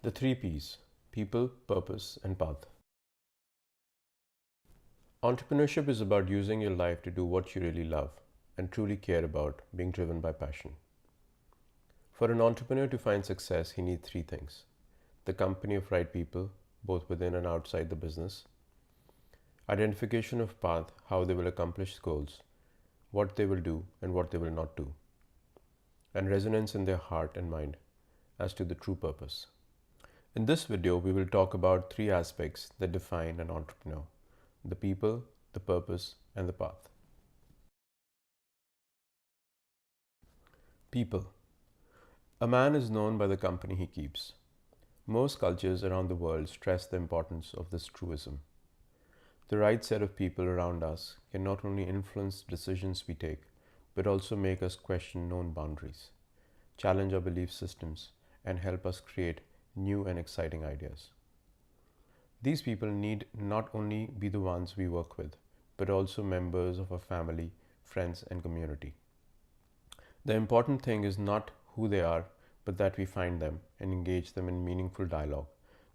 The three P's: people, purpose, and path. Entrepreneurship is about using your life to do what you really love and truly care about, being driven by passion. For an entrepreneur to find success, he needs three things: the company of right people, both within and outside the business; identification of path, how they will accomplish goals, what they will do and what they will not do; and resonance in their heart and mind as to the true purpose. In this video, we will talk about three aspects that define an entrepreneur: the people, the purpose, and the path. People. A man is known by the company he keeps. Most cultures around the world stress the importance of this truism. The right set of people around us can not only influence decisions we take, but also make us question known boundaries, challenge our belief systems, and help us create new and exciting ideas. These people need not only be the ones we work with, but also members of our family, friends, and community. The important thing is not who they are, but that we find them and engage them in meaningful dialogue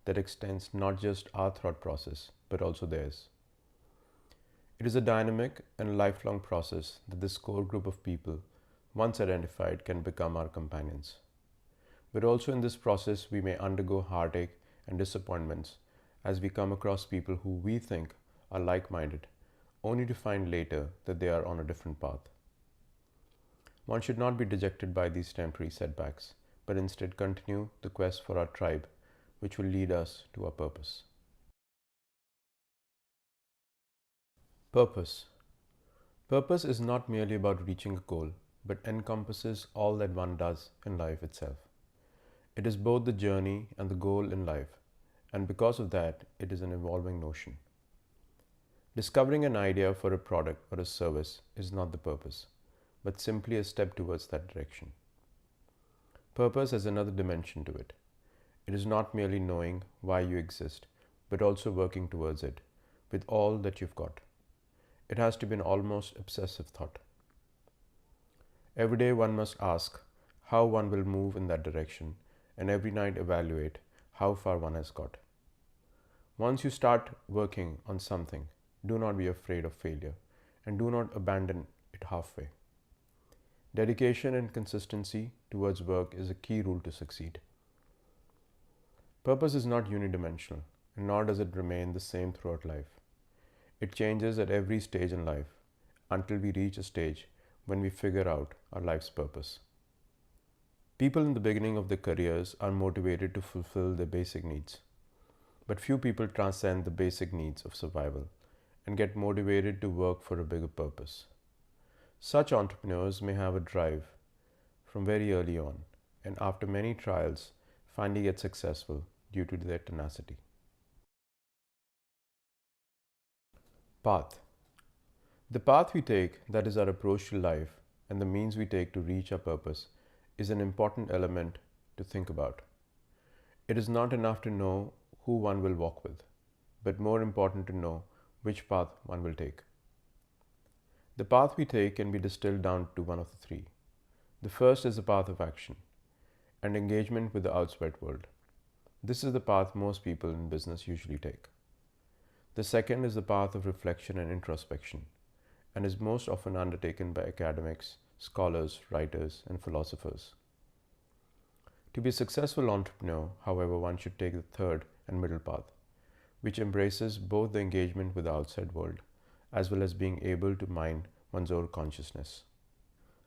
that extends not just our thought process, but also theirs. It is a dynamic and lifelong process that this core group of people, once identified, can become our companions. But also in this process, we may undergo heartache and disappointments as we come across people who we think are like-minded, only to find later that they are on a different path. One should not be dejected by these temporary setbacks, but instead continue the quest for our tribe, which will lead us to our purpose. Purpose. Purpose is not merely about reaching a goal, but encompasses all that one does in life itself. It is both the journey and the goal in life, and because of that, it is an evolving notion. Discovering an idea for a product or a service is not the purpose, but simply a step towards that direction. Purpose has another dimension to it. It is not merely knowing why you exist, but also working towards it with all that you've got. It has to be an almost obsessive thought. Every day one must ask how one will move in that direction, and every night evaluate how far one has got. Once you start working on something, do not be afraid of failure and do not abandon it halfway. Dedication and consistency towards work is a key rule to succeed. Purpose is not unidimensional, and nor does it remain the same throughout life. It changes at every stage in life until we reach a stage when we figure out our life's purpose. People in the beginning of their careers are motivated to fulfill their basic needs, but few people transcend the basic needs of survival and get motivated to work for a bigger purpose. Such entrepreneurs may have a drive from very early on, and after many trials, finally get successful due to their tenacity. Path. The path we take, that is our approach to life, and the means we take to reach our purpose, is an important element to think about. It is not enough to know who one will walk with, but more important to know which path one will take. The path we take can be distilled down to one of the three. The first is the path of action and engagement with the outside world. This is the path most people in business usually take. The second is the path of reflection and introspection, and is most often undertaken by academics, scholars, writers, and philosophers. To be a successful entrepreneur, however, one should take the third and middle path, which embraces both the engagement with the outside world, as well as being able to mind one's own consciousness.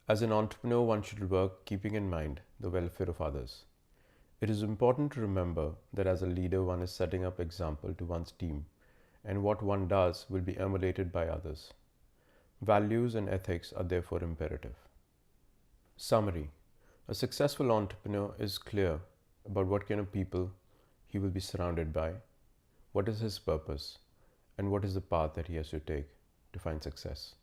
As an entrepreneur, one should work keeping in mind the welfare of others. It is important to remember that as a leader, one is setting up example to one's team, and what one does will be emulated by others. Values and ethics are therefore imperative. Summary. A successful entrepreneur is clear about what kind of people he will be surrounded by, what is his purpose, and what is the path that he has to take to find success.